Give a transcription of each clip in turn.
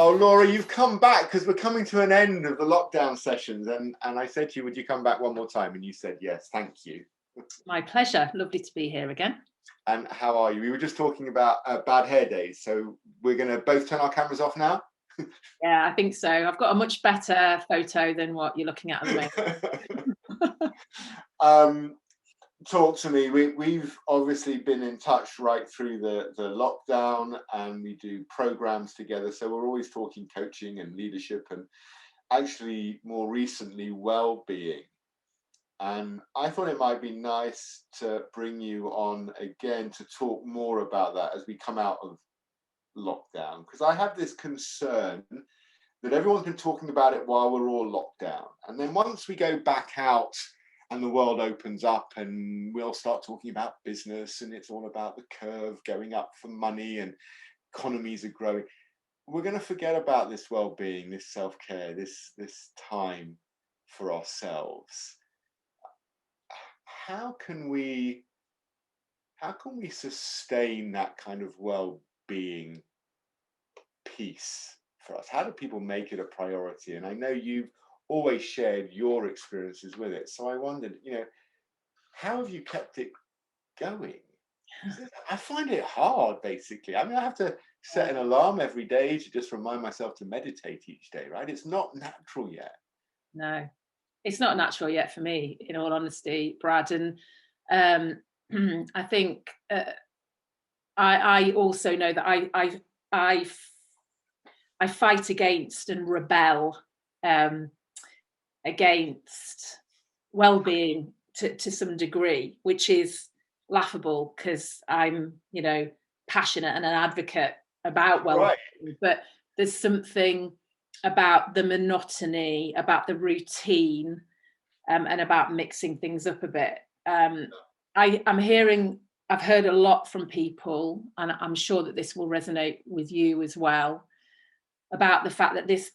Oh, Laura, you've come back because we're coming to an end of the lockdown sessions. And I said to you, would you come back one more time? And you said yes. Thank you. My pleasure. Lovely to be here again. And how are you? We were just talking about bad hair days. So we're going to both turn our cameras off now? Yeah, I think so. I've got a much better photo than what you're looking at the moment. Talk to me. We've obviously been in touch right through the lockdown, and we do programs together. So we're always talking coaching and leadership, and actually more recently well-being. And I thought it might be nice to bring you on again to talk more about that as we come out of lockdown, because I have this concern that everyone's been talking about it while we're all locked down, and then once we go back out and the world opens up and we'll start talking about business and it's all about the curve going up for money and economies are growing, we're going to forget about this well-being, this self-care, this time for ourselves. How can we sustain that kind of well-being piece for us? How do people make it a priority? And I know you've always shared your experiences with it, so I wondered, how have you kept it going? I find it hard, basically. I mean, I have to set an alarm every day to just remind myself to meditate each day, right? It's not natural yet. No, it's not natural yet for me, in all honesty, Brad. And I think I also know that I fight against and rebel against well-being to some degree, which is laughable because I'm, passionate and an advocate about well-being. Right. But there's something about the monotony, about the routine, and about mixing things up a bit. I've heard a lot from people, and I'm sure that this will resonate with you as well, about the fact that this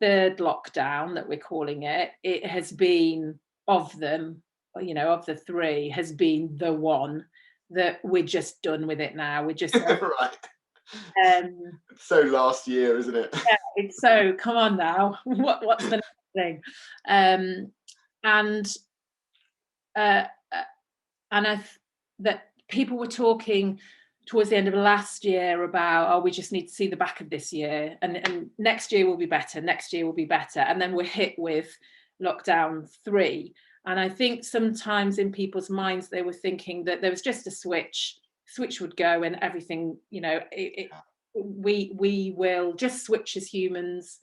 third lockdown that we're calling it has been, of them, of the three, has been the one that we're just done with it now. We're just right. It's so last year, isn't it? Yeah, it's so, come on now. What's the next thing? That people were talking towards the end of last year about, we just need to see the back of this year, and next year will be better, and then we're hit with lockdown 3. And I think sometimes in people's minds they were thinking that there was just a switch would go and everything, we will just switch as humans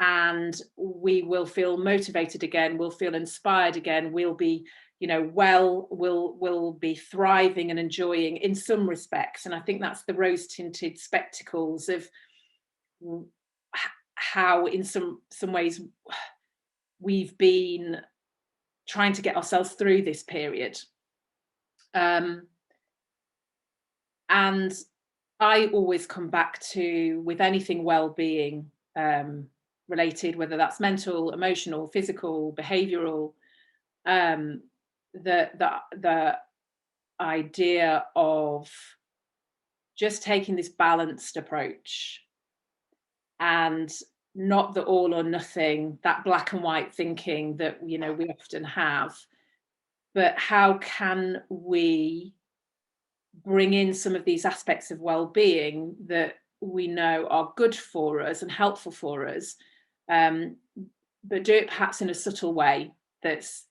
and we will feel motivated again, we'll feel inspired again, we'll be we'll be thriving and enjoying in some respects. And I think that's the rose-tinted spectacles of how in some ways we've been trying to get ourselves through this period. And I always come back to, with anything well-being related, whether that's mental, emotional, physical, behavioural, the idea of just taking this balanced approach, and not the all or nothing, that black and white thinking that we often have, but how can we bring in some of these aspects of well-being that we know are good for us and helpful for us, but do it perhaps in a subtle way that's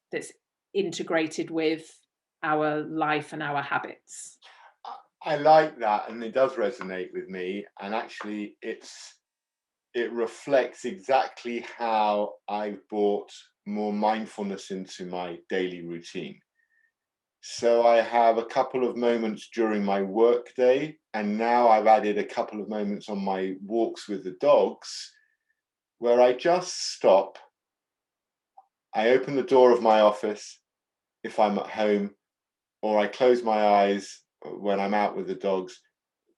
integrated with our life and our habits. I like that, and it does resonate with me, and actually it reflects exactly how I've brought more mindfulness into my daily routine. So I have a couple of moments during my work day, and now I've added a couple of moments on my walks with the dogs where I just stop. I open the door of my office if I'm at home, or I close my eyes when I'm out with the dogs,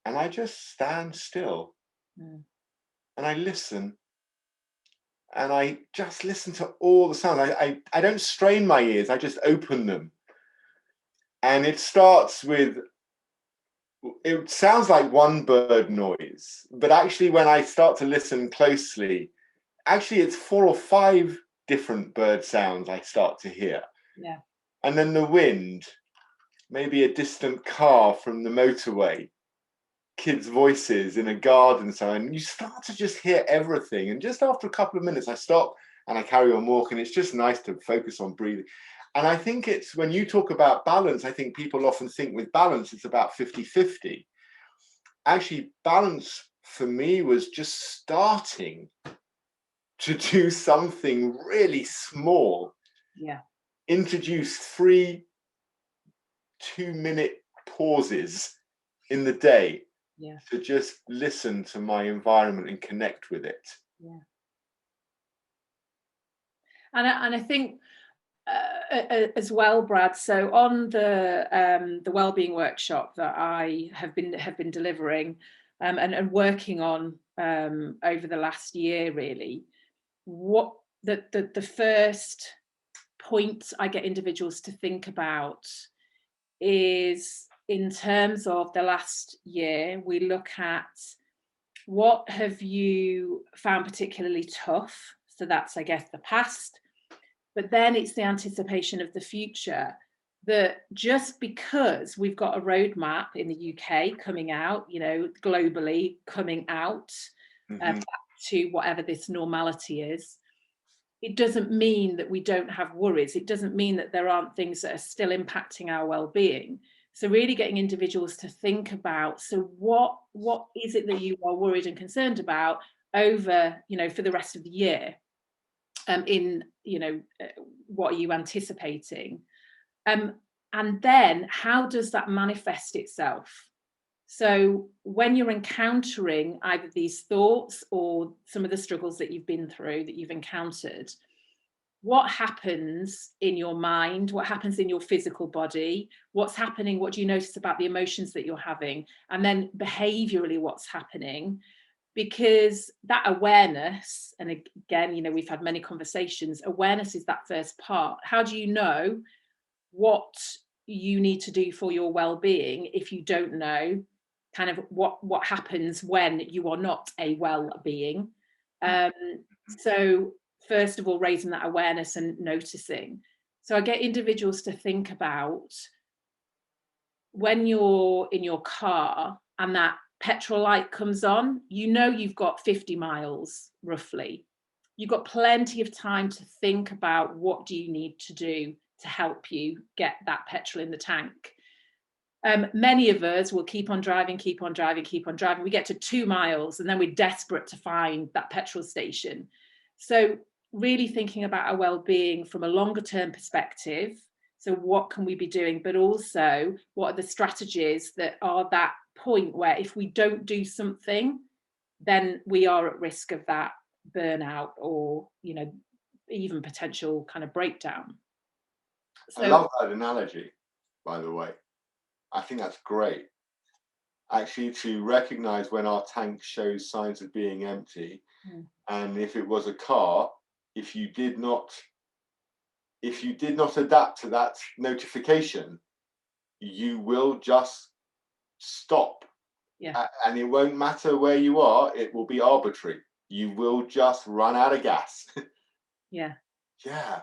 and I just stand still. And I listen, and I just listen to all the sounds. I don't strain my ears, I just open them. And it starts with it sounds like one bird noise, but actually when I start to listen closely, actually it's 4 or 5 different bird sounds I start to hear. Yeah. And then the wind, maybe a distant car from the motorway, kids' voices in a garden, so and you start to just hear everything. And just after a couple of minutes, I stop and I carry on walking. It's just nice to focus on breathing. And I think it's when you talk about balance, I think people often think with balance, it's about 50-50. Actually, balance for me was just starting to do something really small. Yeah. Introduce 3 2-minute pauses in the day. Yeah. To just listen to my environment and connect with it. Yeah. And I think as well, Brad. So on the wellbeing workshop that I have been delivering and working on over the last year, really, what the first point I get individuals to think about is, in terms of the last year, we look at what have you found particularly tough. So that's, I guess, the past. But then it's the anticipation of the future, that just because we've got a roadmap in the UK coming out, you know, globally coming out back to whatever this normality is, it doesn't mean that we don't have worries. It doesn't mean that there aren't things that are still impacting our well-being. So really getting individuals to think about, so what is it that you are worried and concerned about over, you know, for the rest of the year? In, you know, what are you anticipating? And then how does that manifest itself? So when you're encountering either these thoughts or some of the struggles that you've been through, that you've encountered, what happens in your mind? What happens in your physical body? What's happening? What do you notice about the emotions that you're having? And then behaviorally, what's happening? Because that awareness, and again, you know, we've had many conversations, awareness is that first part. How do you know what you need to do for your well-being if you don't know kind of what happens when you are not a well-being? So first of all, raising that awareness and noticing. So I get individuals to think about, when you're in your car and that petrol light comes on, you know you've got 50 miles roughly. You've got plenty of time to think about what do you need to do to help you get that petrol in the tank. Many of us will keep on driving. We get to 2 miles and then we're desperate to find that petrol station. So really thinking about our well-being from a longer term perspective. So what can we be doing? But also, what are the strategies that are that point where if we don't do something, then we are at risk of that burnout or, you know, even potential kind of breakdown. So I love that analogy, by the way. I think that's great. Actually, to recognize when our tank shows signs of being empty, and if it was a car, if you did not adapt to that notification, you will just stop. yeah. And it won't matter where you are, it will be arbitrary. You will just run out of gas. Yeah. Yeah.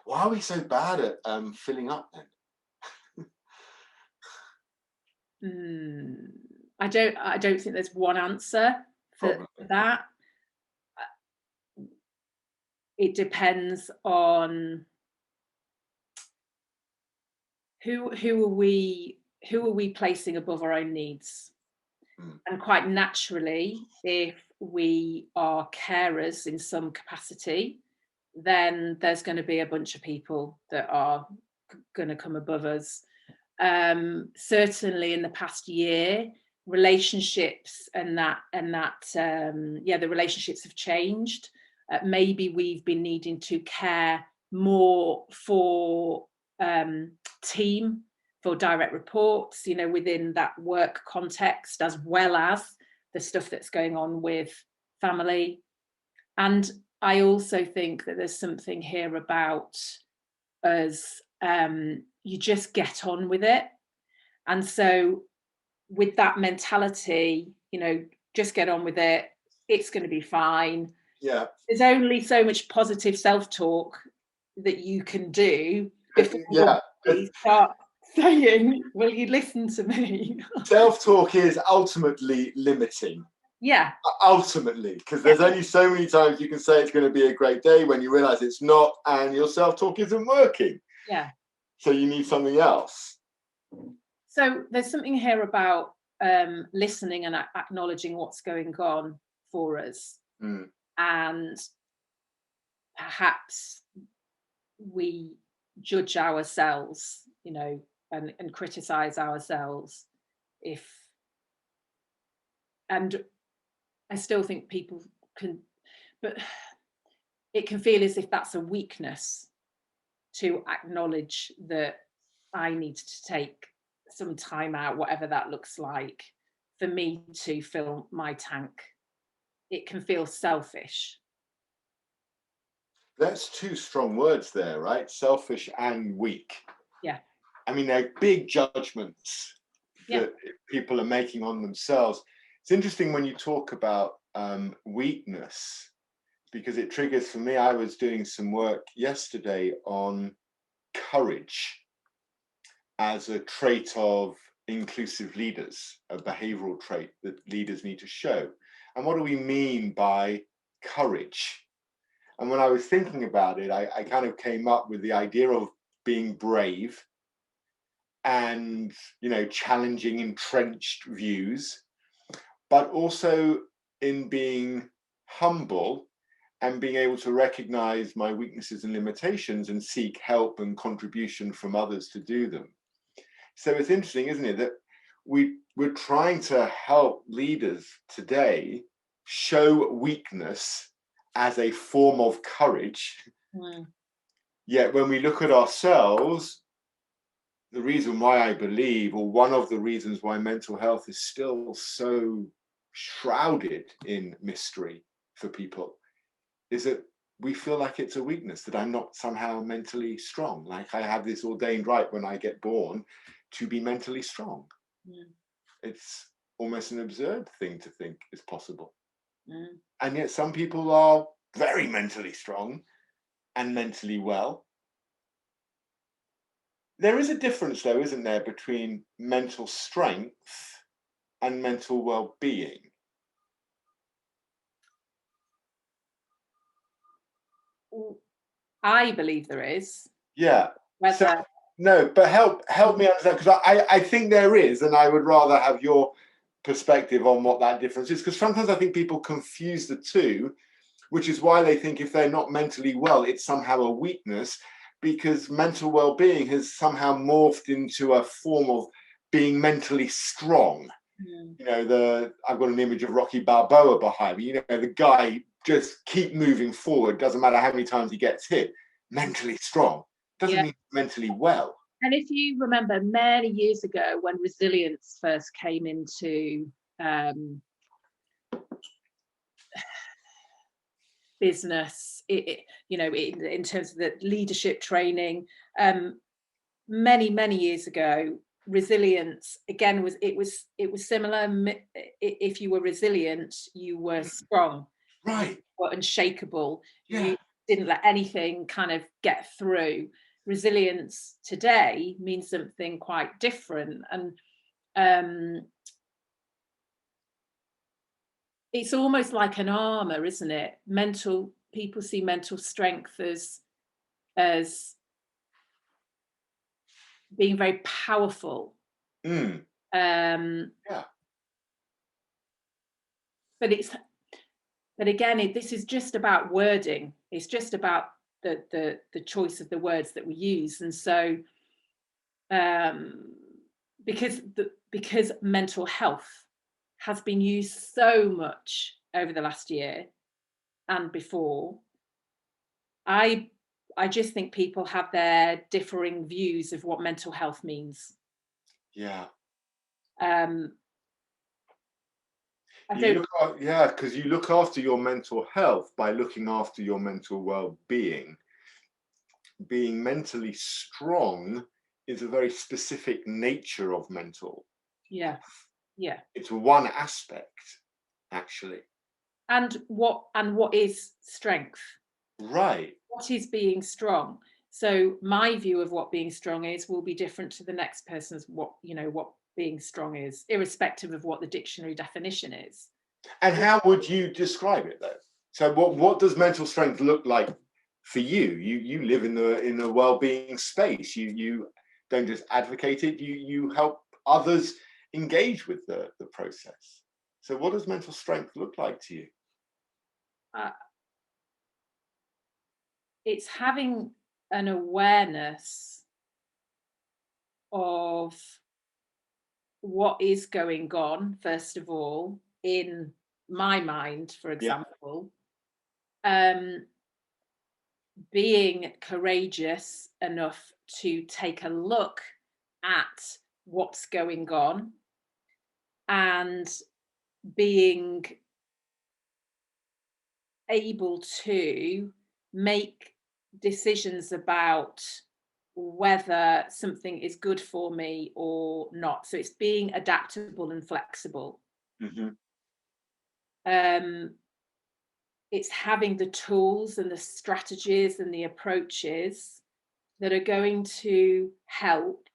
Why are we so bad at filling up then? I don't think there's one answer for that. It depends on who are we placing above our own needs. And quite naturally, if we are carers in some capacity, then there's going to be a bunch of people that are going to come above us. Certainly in the past year, relationships and the relationships have changed. Maybe we've been needing to care more for team, for direct reports, you know, within that work context, as well as the stuff that's going on with family. And I also think that there's something here about us, you just get on with it. And so with that mentality, you know, just get on with it. It's going to be fine. Yeah. There's only so much positive self-talk that you can do before Yeah. you start saying, will you listen to me? Self-talk is ultimately limiting. Yeah. Ultimately, because Yeah. there's only so many times you can say it's going to be a great day when you realize it's not, and your self-talk isn't working. Yeah. So you need something else. So there's something here about listening and acknowledging what's going on for us. Mm. And perhaps we judge ourselves, you know, and criticize ourselves if, and I still think people can, but it can feel as if that's a weakness to acknowledge that I need to take some time out, whatever that looks like, for me to fill my tank. It can feel selfish. That's two strong words there, right? Selfish and weak. Yeah. I mean, they're big judgments Yeah. that people are making on themselves. It's interesting when you talk about weakness, because it triggers for me. I was doing some work yesterday on courage as a trait of inclusive leaders, a behavioral trait that leaders need to show. And what do we mean by courage? And when I was thinking about it, I kind of came up with the idea of being brave and, you know, challenging entrenched views, but also in being humble and being able to recognize my weaknesses and limitations and seek help and contribution from others to do them. So it's interesting, isn't it, that we're trying to help leaders today show weakness as a form of courage. Mm. Yet when we look at ourselves, the reason why I believe, or one of the reasons why mental health is still so shrouded in mystery for people, is that we feel like it's a weakness, that I'm not somehow mentally strong. Like I have this ordained right when I get born to be mentally strong. Mm. It's almost an absurd thing to think is possible. Mm. And yet some people are very mentally strong and mentally well. There is a difference, though, isn't there, between mental strength and mental well-being? I believe there is. Yeah. So Whether no, but help me understand, because I think there is, and I would rather have your perspective on what that difference is, because sometimes I think people confuse the two, which is why they think if they're not mentally well, it's somehow a weakness, because mental well-being has somehow morphed into a form of being mentally strong. Mm. You know, I've got an image of Rocky Balboa behind me. You know, the guy just keep moving forward, doesn't matter how many times he gets hit. Mentally strong doesn't Yeah. mean mentally well. And if you remember many years ago when resilience first came into business, you know, in terms of the leadership training, many years ago, resilience again was similar. If you were resilient, you were strong, you Right. were unshakable, Yeah. you didn't let anything kind of get through. Resilience today means something quite different, and it's almost like an armor, isn't it? People see mental strength as being very powerful. Mm. Um, Yeah. but again, this is just about wording. It's just about the choice of the words that we use. And so because mental health has been used so much over the last year and before, I just think people have their differing views of what mental health means. Yeah. Um, I You don't. look, yeah, because you look after your mental health by looking after your mental well-being. Being mentally strong is a very specific nature of mental. Yeah. Yeah. It's one aspect, actually. And what is strength? Right. What is being strong? So my view of what being strong is will be different to the next person's what being strong is, irrespective of what the dictionary definition is. And how would you describe it, though? So what does mental strength look like for you? You live in a well-being space. You don't just advocate it, you help others engage with the process. So what does mental strength look like to you? Uh, it's having an awareness of what is going on, first of all, in my mind, for Yeah. example. Um, being courageous enough to take a look at what's going on and being able to make decisions about whether something is good for me or not. So it's being adaptable and flexible. Mm-hmm. It's having the tools and the strategies and the approaches that are going to help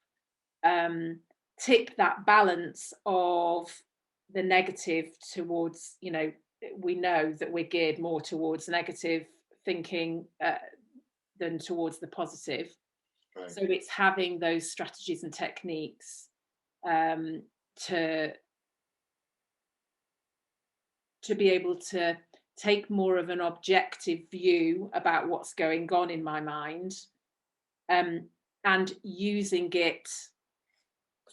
tip that balance of the negative towards, we know that we're geared more towards negative thinking than towards the positive. Right. So it's having those strategies and techniques to be able to take more of an objective view about what's going on in my mind, and using it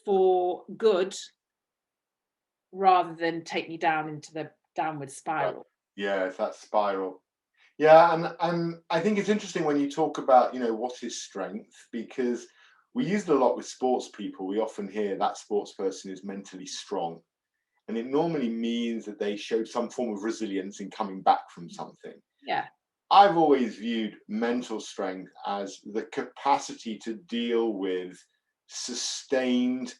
for good rather than take me down into the downward spiral. Yeah, it's that spiral. Yeah, and I think it's interesting when you talk about, what is strength, because we use it a lot with sports people. We often hear that sports person is mentally strong. And it normally means that they showed some form of resilience in coming back from something. Yeah. I've always viewed mental strength as the capacity to deal with sustained,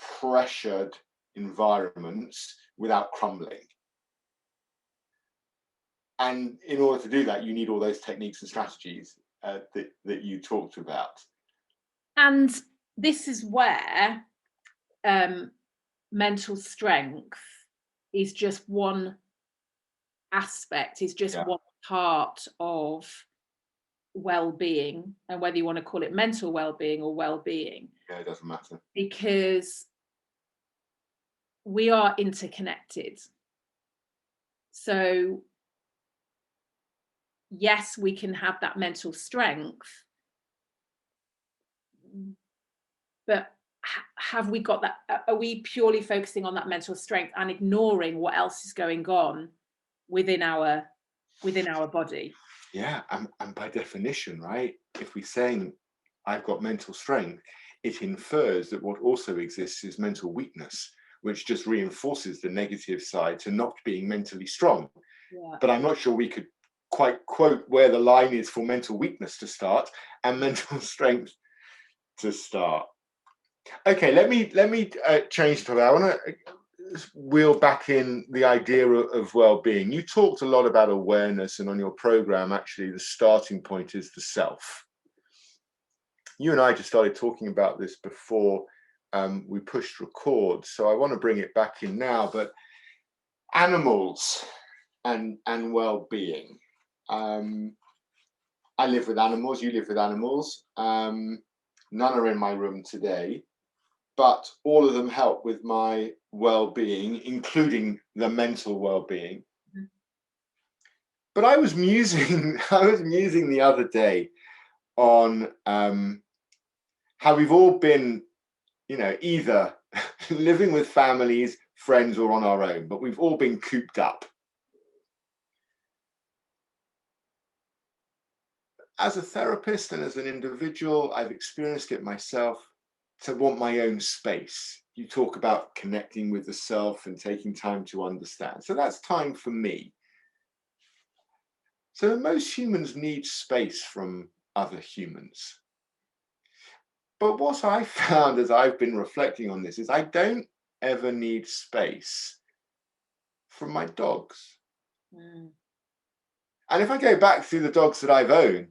pressured environments without crumbling. And in order to do that, you need all those techniques and strategies that you talked about. And this is where mental strength is just one aspect, is just one part of well-being, and whether you want to call it mental well-being or well-being. Yeah, it doesn't matter. Because we are interconnected. So yes, we can have that mental strength, but have we got that? Are we purely focusing on that mental strength and ignoring what else is going on within our body? Yeah, and by definition, right, if we're saying I've got mental strength, it infers that what also exists is mental weakness, which just reinforces the negative side to not being mentally strong. Yeah. But I'm not sure we could quite quote where the line is for mental weakness to start and mental strength to start. Okay, let me change topic. I want to wheel back in the idea of well-being. You talked a lot about awareness, and on your program, actually, the starting point is the self. You and I just started talking about this before we pushed record, so I want to bring it back in now. But animals and well-being. I live with animals. You live with animals. None are in my room today, but all of them help with my well-being, including the mental well-being. Mm-hmm. But I was musing the other day on how we've all been, either living with families, friends, or on our own, but we've all been cooped up. As a therapist and as an individual, I've experienced it myself, to want my own space. You talk about connecting with the self and taking time to understand. So that's time for me. So most humans need space from other humans. But what I found as I've been reflecting on this is I don't ever need space from my dogs. Mm. And if I go back through the dogs that I've owned,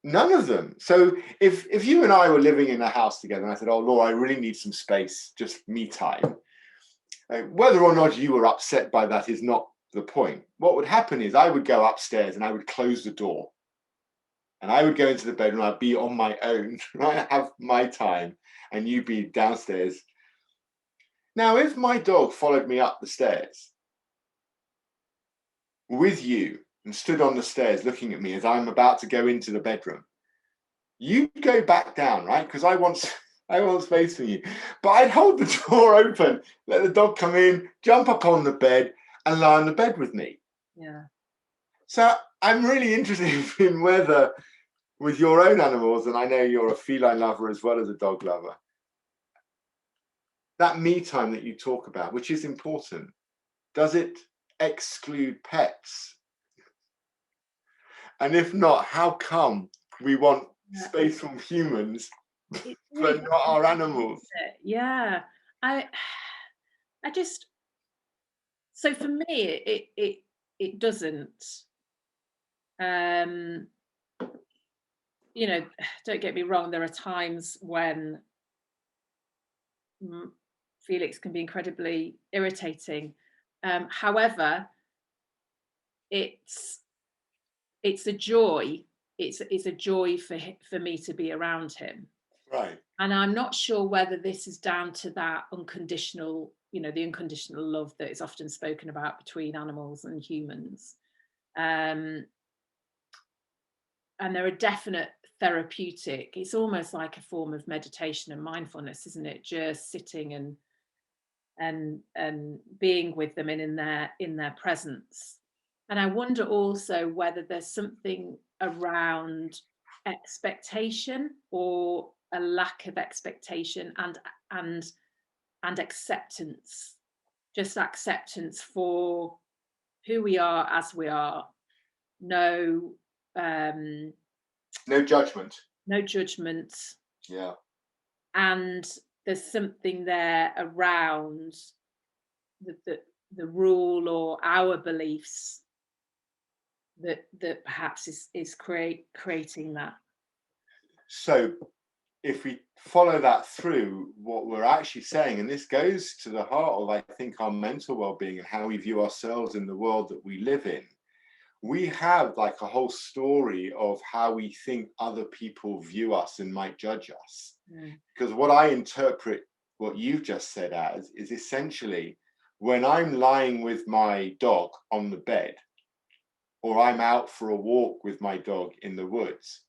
none of them. So if you and I were living in a house together and I said, oh, Laura, I really need some space, just me time, whether or not you were upset by that is not the point. What would happen is I would go upstairs and I would close the door and I would go into the bedroom. I'd be on my own, right? Have my time, and you'd be downstairs. Now, if my dog followed me up the stairs with you and stood on the stairs looking at me as I'm about to go into the bedroom, you'd go back down, right? Because I want space from you. But I'd hold the door open, let the dog come in, jump up on the bed, and lie on the bed with me. Yeah. So I'm really interested in whether, with your own animals, and I know you're a feline lover as well as a dog lover, that me time that you talk about, which is important, does it exclude pets? And if not, how come we want space from humans It's but really not our animals? yeah. I just, so for me it doesn't. You know, don't get me wrong, there are times when Felix can be incredibly irritating. However, it's a joy. It's a joy for me to be around him. Right. And I'm not sure whether this is down to that unconditional, you know, the unconditional love that is often spoken about between animals and humans. And there are definite therapeutic, it's almost like a form of meditation and mindfulness, isn't it? Just sitting and being with them and in their presence. And I wonder also whether there's something around expectation or a lack of expectation and acceptance, just acceptance for who we are as we are. No No judgment. no judgment. Yeah. And there's something there around the rule or our beliefs that perhaps is creating that. So if we follow that through, what we're actually saying, and this goes to the heart of, I think, our mental well-being and how we view ourselves in the world that we live in. We have like a whole story of how we think other people view us and might judge us. Because what I interpret what you've just said as is essentially when I'm lying with my dog on the bed, or I'm out for a walk with my dog in the woods,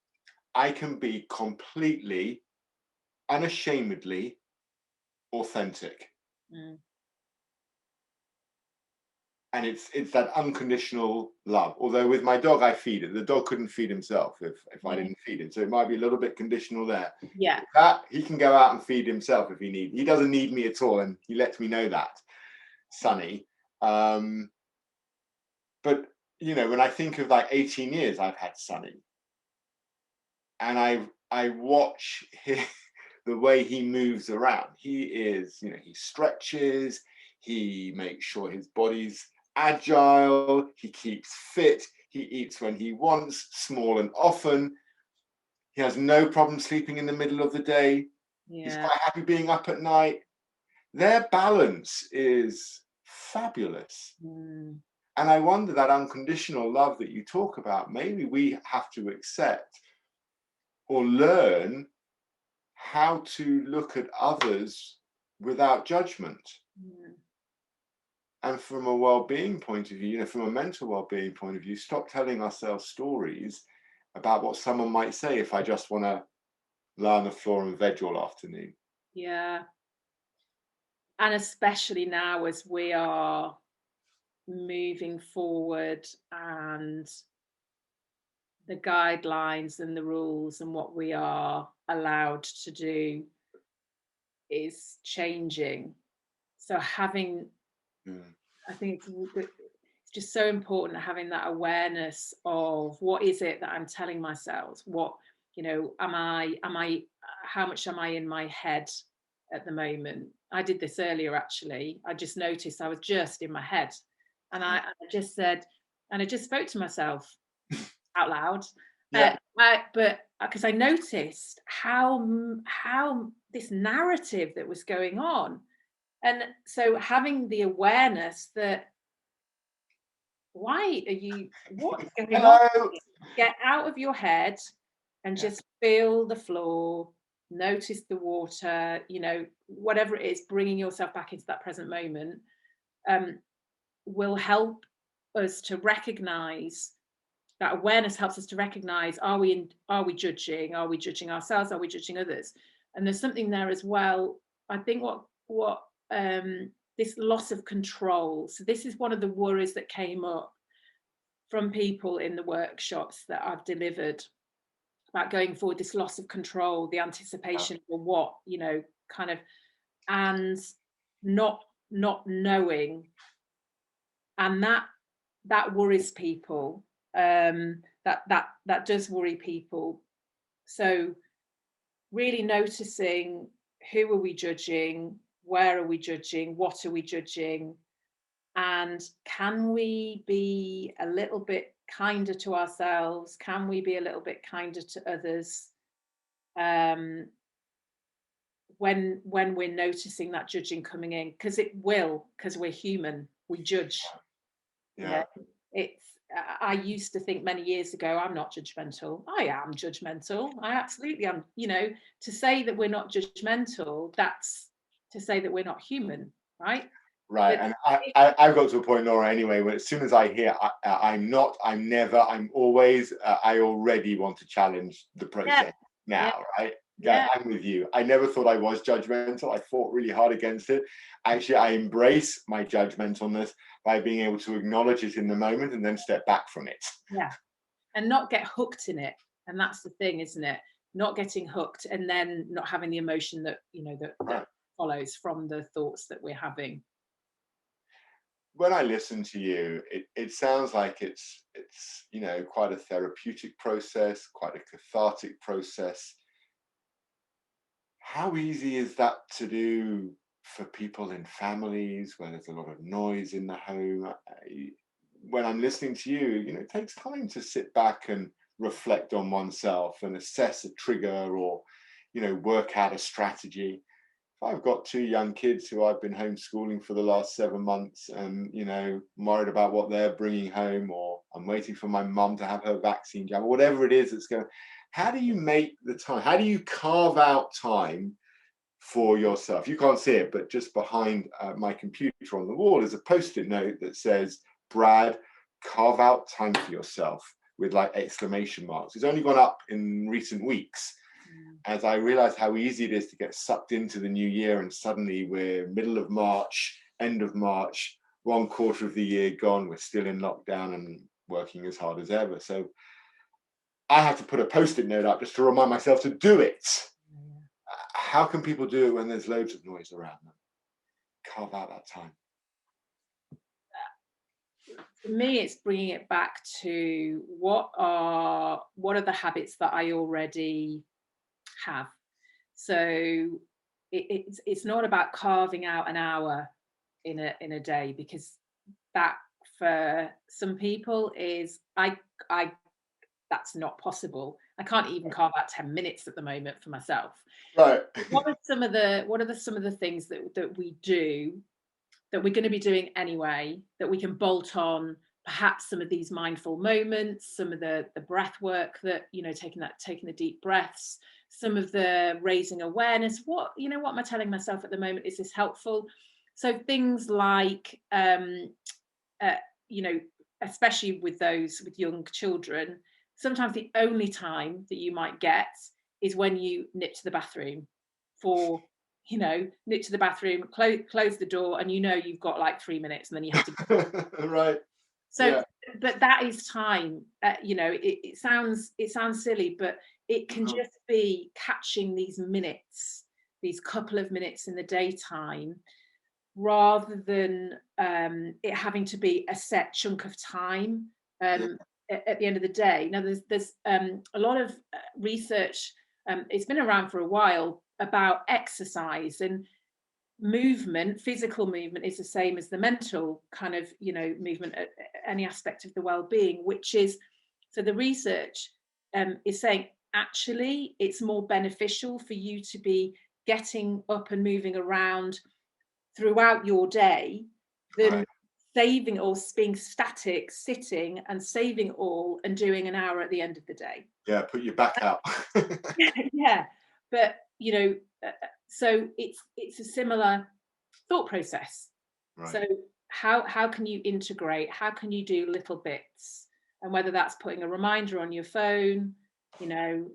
I can be completely, unashamedly authentic. And it's that unconditional love. Although with my dog, I feed it. The dog couldn't feed himself if I didn't feed him. So it might be a little bit conditional there. Yeah. That he can go out and feed himself if he needs. He doesn't need me at all, and he lets me know that, Sonny. But you know, when I think of like 18 years I've had Sonny, and I watch the way he moves around. He is, you know, he stretches, he makes sure his body's agile, he keeps fit, he eats when he wants, small and often. He has no problem sleeping in the middle of the day. Yeah. He's quite happy being up at night. Their balance is fabulous. And I wonder, that unconditional love that you talk about, maybe we have to accept or learn how to look at others without judgment. And from a well-being point of view, you know, from a mental well-being point of view, stop telling ourselves stories about what someone might say if I just want to lie on the floor and veg all afternoon. Yeah. And especially now as we are moving forward and the guidelines and the rules and what we are allowed to do is changing. So having, I think it's just so important having that awareness of what is it that I'm telling myself. What, you know, how much am I in my head at the moment? I did this earlier, actually. I just noticed I was just in my head. And I just said, and I just spoke to myself out loud. Yeah. But because I noticed how this narrative that was going on. And so having the awareness that, why are you, what's going on? Hello. Get out of your head and just feel the floor, notice the water, whatever it is, bringing yourself back into that present moment, will help us to recognize. That awareness helps us to recognize, are we judging ourselves, are we judging others? And there's something there as well. I think what this loss of control, so this is one of the worries that came up from people in the workshops that I've delivered about going forward, this loss of control, the anticipation for what, kind of, and not knowing, and that worries people. That does worry people. So really noticing, who are we judging, where are we judging, what are we judging, and can we be a little bit kinder to ourselves, can we be a little bit kinder to others, when we're noticing that judging coming in, because we're human, we judge. It's, I used to think many years ago, I'm not judgmental. I am judgmental. I absolutely am. To say that we're not judgmental, that's to say that we're not human, right? Right. And I've got to a point, Nora, anyway, where as soon as I hear I'm not, I'm never, I'm always, I already want to challenge the process now, right? Yeah, I'm with you. I never thought I was judgmental. I fought really hard against it. Actually, I embrace my judgmentalness by being able to acknowledge it in the moment and then step back from it. Yeah. And not get hooked in it. And that's the thing, isn't it? Not getting hooked and then not having the emotion that, that follows from the thoughts that we're having. When I listen to you, it sounds like it's quite a therapeutic process, quite a cathartic process. How easy is that to do for people in families where there's a lot of noise in the home? When I'm listening to you, it takes time to sit back and reflect on oneself and assess a trigger or, work out a strategy. If I've got two young kids who I've been homeschooling for the last 7 months and, worried about what they're bringing home, or I'm waiting for my mum to have her vaccine jab, or whatever it is that's going, how do you make the time? How do you carve out time for yourself? You can't see it, but just behind my computer on the wall is a post-it note that says, Brad, carve out time for yourself, with like exclamation marks. It's only gone up in recent weeks as I realize how easy it is to get sucked into the new year, and suddenly we're middle of March, end of March, 1/4 of the year gone, we're still in lockdown and working as hard as ever. So I have to put a post-it note up just to remind myself to do it. How can people do it when there's loads of noise around them? Carve out that time. For me, it's bringing it back to what are the habits that I already have. So it's not about carving out an hour in a day, because that for some people is that's not possible. I can't even carve out 10 minutes at the moment for myself. Right. What are some of the things that we do that we're going to be doing anyway, that we can bolt on, perhaps some of these mindful moments, some of the breath work that, taking the deep breaths, some of the raising awareness. What am I telling myself at the moment? Is this helpful? So things like, especially with young children, sometimes the only time that you might get is when you nip to the bathroom nip to the bathroom, close the door, and you've got like 3 minutes, and then you have to go. Right. So, but that is time. It sounds silly, but it can just be catching these minutes, these couple of minutes in the daytime, rather than it having to be a set chunk of time at the end of the day. Now, there's a lot of research it's been around for a while, about exercise and movement. Physical movement is the same as the mental kind of, movement at any aspect of the well-being, which is, so the research is saying actually it's more beneficial for you to be getting up and moving around throughout your day than Right. saving or being static, sitting and saving all and doing an hour at the end of the day. Yeah, put your back out. Yeah, but so it's a similar thought process. Right. So how can you integrate? How can you do little bits? And whether that's putting a reminder on your phone, to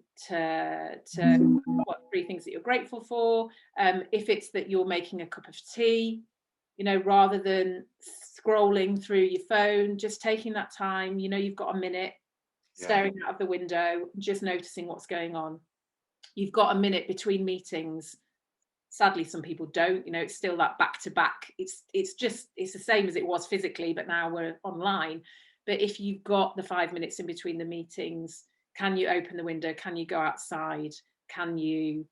what 3 things that you're grateful for. If it's that you're making a cup of tea, rather than scrolling through your phone, just taking that time, you've got a minute, staring out of the window, just noticing what's going on. You've got a minute between meetings. Sadly, some people don't, it's still that back to back. It's the same as it was physically, but now we're online. But if you've got the 5 minutes in between the meetings, can you open the window? Can you go outside? Can you,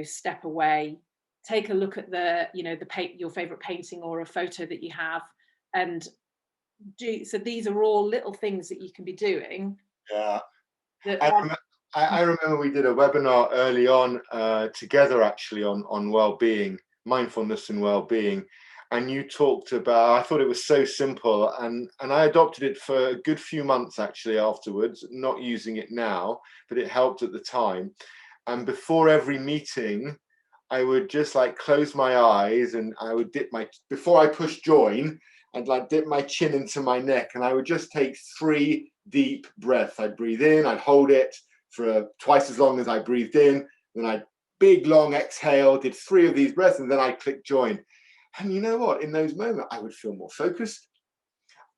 step away? Take a look at your favorite painting or a photo that you have, and so these are all little things that you can be doing. Yeah. I remember we did a webinar early on together, actually, on well-being, mindfulness and well-being. And you talked about, I thought it was so simple, and I adopted it for a good few months actually afterwards, not using it now, but it helped at the time. And before every meeting, I would just like close my eyes, and I would before I push join, I'd like dip my chin into my neck, and I would just take 3 deep breaths. I'd breathe in, I'd hold it for twice as long as I breathed in, then I'd big long exhale, did 3 of these breaths, and then I'd click join. And you know what? In those moments, I would feel more focused.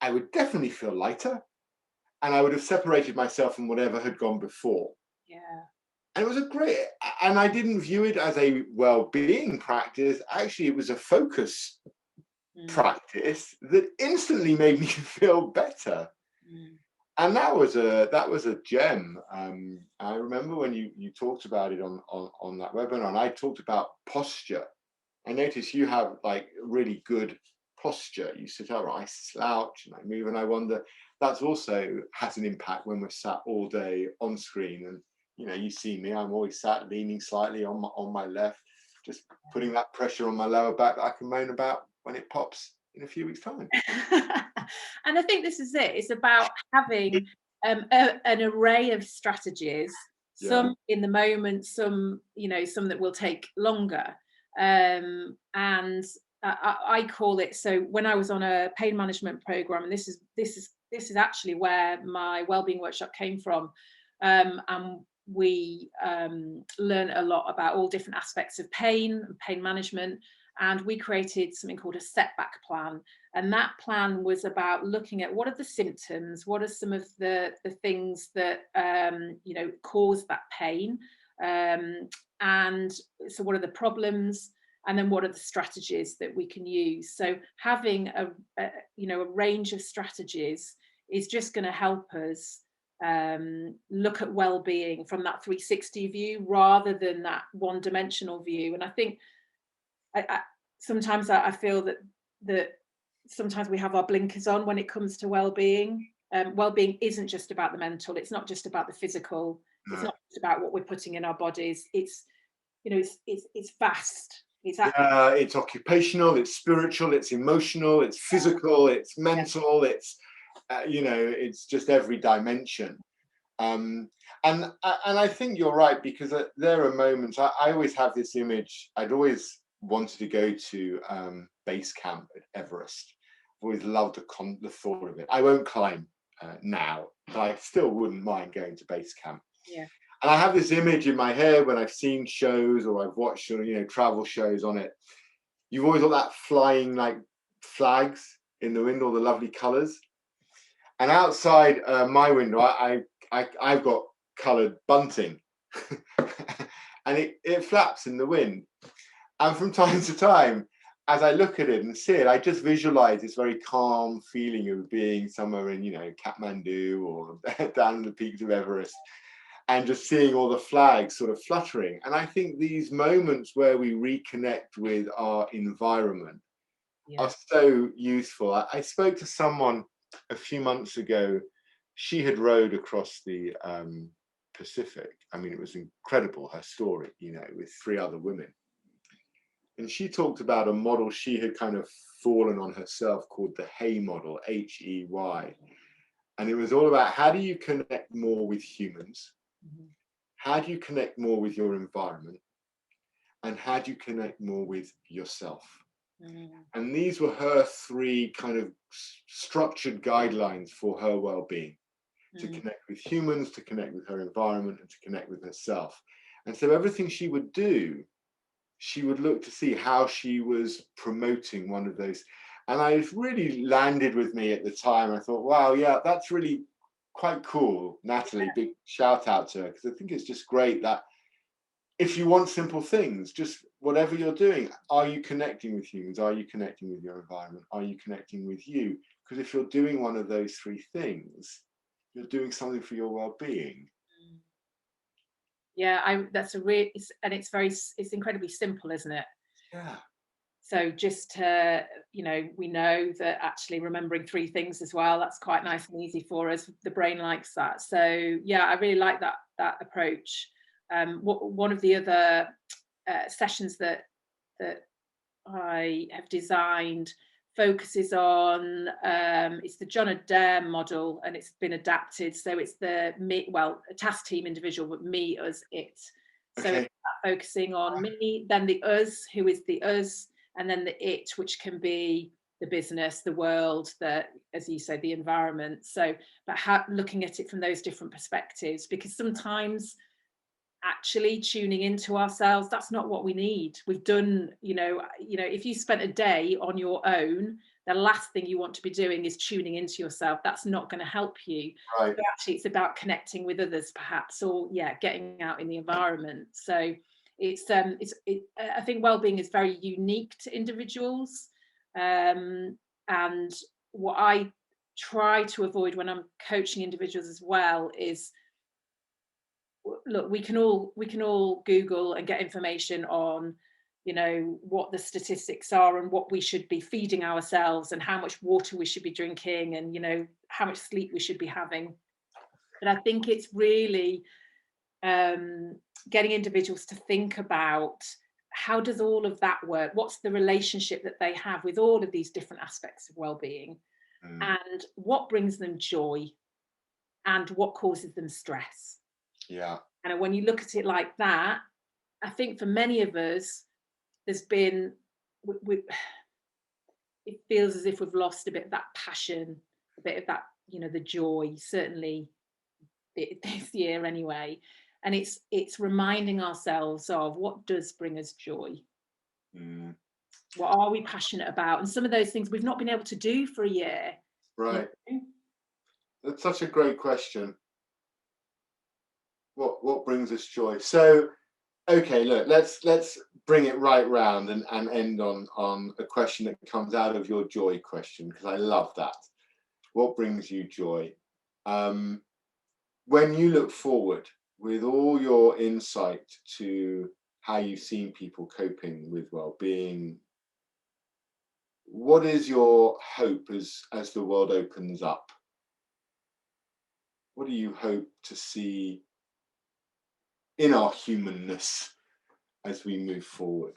I would definitely feel lighter, and I would have separated myself from whatever had gone before. Yeah. And it was and I didn't view it as a well-being practice. Actually, it was a focus practice that instantly made me feel better. And that was a gem. I remember when you talked about it on that webinar, and I talked about posture. I notice you have like really good posture. You sit upright, I slouch, and I move, and I wonder that's also has an impact when we're sat all day on screen. And you see me, I'm always sat leaning slightly on my left, just putting that pressure on my lower back that I can moan about when it pops in a few weeks' time. And I think this is it. It's about having an array of strategies, some in the moment, some that will take longer. And I call it, so when I was on a pain management program, and this is actually where my wellbeing workshop came from, and we learn a lot about all different aspects of pain and pain management, and we created something called a setback plan. And that plan was about looking at what are the symptoms, what are some of the things that cause that pain, and so what are the problems, and then what are the strategies that we can use. So having a range of strategies is just going to help us look at well-being from that 360 view rather than that one-dimensional view. And I think sometimes I feel that sometimes we have our blinkers on when it comes to well-being. Well-being isn't just about the mental. It's not just about the physical. No. It's not just about what we're putting in our bodies. It's vast. It's occupational, it's spiritual, it's emotional, it's physical, it's mental, it's it's just every dimension. And I think you're right, because there are moments I always have this image. I'd always wanted to go to base camp at Everest. I've always loved the thought of it. I won't climb now, but I still wouldn't mind going to base camp. Yeah. And I have this image in my head when I've seen shows or I've watched travel shows on it. You've always got that flying like flags in the wind, all the lovely colours. And outside my window, I've got coloured bunting, and it flaps in the wind. And from time to time, as I look at it and see it, I just visualise this very calm feeling of being somewhere in Kathmandu or down the peaks of Everest. and just seeing all the flags sort of fluttering. And I think these moments where we reconnect with our environment are so useful. I spoke to someone a few months ago. She had rowed across the Pacific. I mean, it was incredible, her story, with 3 other women. And she talked about a model she had kind of fallen on herself called the Hay model, Hey. And it was all about, how do you connect more with humans? How do you connect more with your environment? And how do you connect more with yourself? And these were her 3 kind of structured guidelines for her well-being: to connect with humans, to connect with her environment, and to connect with herself. And so everything she would do, she would look to see how she was promoting one of those. And I really landed with me at the time. I thought, wow, yeah, that's really quite cool, Natalie. Big shout out to her, because I think it's just great that if you want simple things, just whatever you're doing, are you connecting with humans? Are you connecting with your environment? Are you connecting with you? Because if you're doing one of those 3 things, you're doing something for your well-being. Yeah, that's it's incredibly simple, isn't it? Yeah. So just to, we know that actually remembering 3 things as well, that's quite nice and easy for us. The brain likes that. So yeah, I really like that approach. One of the other sessions that I have designed focuses on it's the John Adair model, and it's been adapted. So it's the me, well, a task team individual, but me as it. So Okay. it's focusing on me, then the us, who is the us, and then the it, which can be the business, the world, as you say, the environment. So, but looking at it from those different perspectives, because sometimes actually tuning into ourselves, that's not what we need. We've done, if you spent a day on your own, the last thing you want to be doing is tuning into yourself. That's not going to help you. Right. So actually it's about connecting with others, perhaps, or getting out in the environment. So I think well-being is very unique to individuals, and what I try to avoid when I'm coaching individuals as well is, look, we can all Google and get information on, what the statistics are and what we should be feeding ourselves and how much water we should be drinking and how much sleep we should be having. But I think it's really getting individuals to think about, how does all of that work? What's the relationship that they have with all of these different aspects of well-being, and what brings them joy and what causes them stress? Yeah. And when you look at it like that, I think for many of us, there's been, it feels as if we've lost a bit of that passion, a bit of that, the joy, certainly this year anyway. And it's reminding ourselves of what does bring us joy. What are we passionate about? And some of those things we've not been able to do for a year. Right. That's such a great question. What brings us joy? So, okay, look, let's bring it right round and end on a question that comes out of your joy question, because I love that. What brings you joy? When you look forward with all your insight to how you've seen people coping with well-being, what is your hope as the world opens up? What do you hope to see in our humanness as we move forward?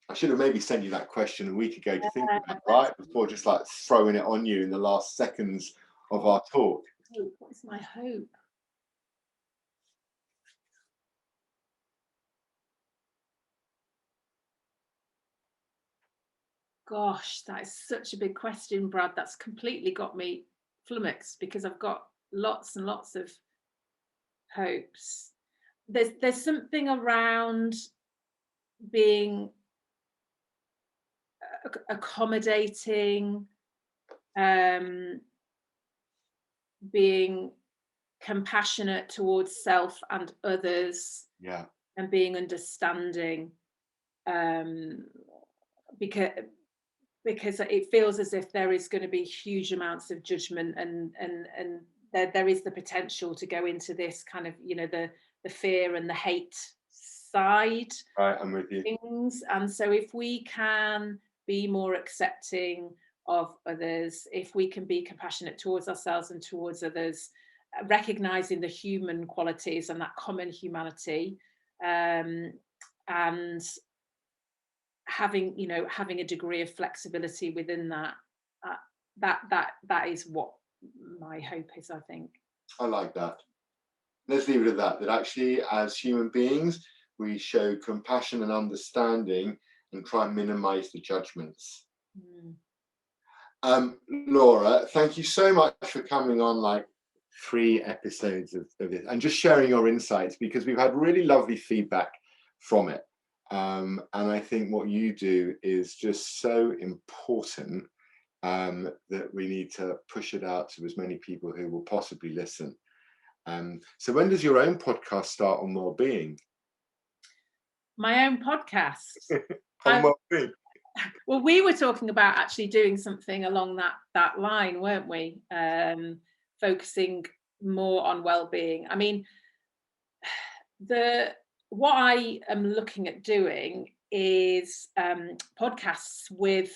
I should have maybe sent you that question a week ago to think about, right? Before just like throwing it on you in the last seconds of our talk. What is my hope? Gosh, that is such a big question, Brad. That's completely got me flummoxed, because I've got lots and lots of hopes. There's something around being accommodating, being compassionate towards self and others, and being understanding, because it feels as if there is going to be huge amounts of judgment, and there is the potential to go into this kind of, the fear and the hate side. Right, I'm with you. Things. And so if we can be more accepting of others, if we can be compassionate towards ourselves and towards others, recognizing the human qualities and that common humanity, and having a degree of flexibility within that, that is what my hope is, I think. I like that. Let's leave it at that actually, as human beings, we show compassion and understanding and try and minimize the judgments. Laura, thank you so much for coming on like 3 episodes of this and just sharing your insights, because we've had really lovely feedback from it. And I think what you do is just so important, that we need to push it out to as many people who will possibly listen. So when does your own podcast start on wellbeing? My own podcast? On wellbeing. Well, we were talking about actually doing something along that line, weren't we? Focusing more on well-being. I mean, what I am looking at doing is podcasts with,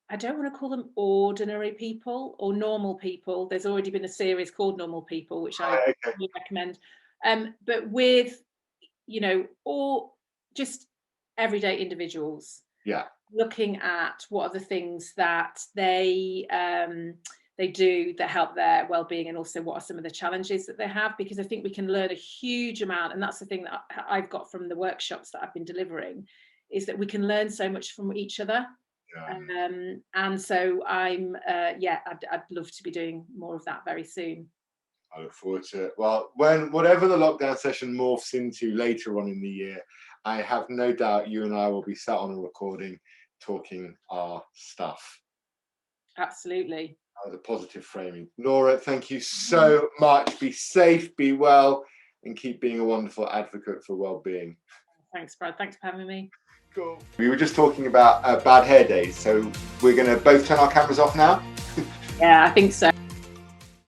I don't want to call them ordinary people or normal people. There's already been a series called Normal People, which I really recommend. But with, all just everyday individuals. Yeah. Looking at what are the things that they do that help their well-being, and also what are some of the challenges that they have, because I think we can learn a huge amount, and that's the thing that I've got from the workshops that I've been delivering, is that we can learn so much from each other. Yeah. And so I'd love to be doing more of that very soon. I look forward to it. Well, whatever the lockdown session morphs into later on in the year, I have no doubt you and I will be sat on a recording talking our stuff. Absolutely. That was a positive framing. Laura, thank you so much. Be safe, be well, and keep being a wonderful advocate for well-being. Thanks, Brad. Thanks for having me. Cool. We were just talking about bad hair days, so we're going to both turn our cameras off now? Yeah, I think so.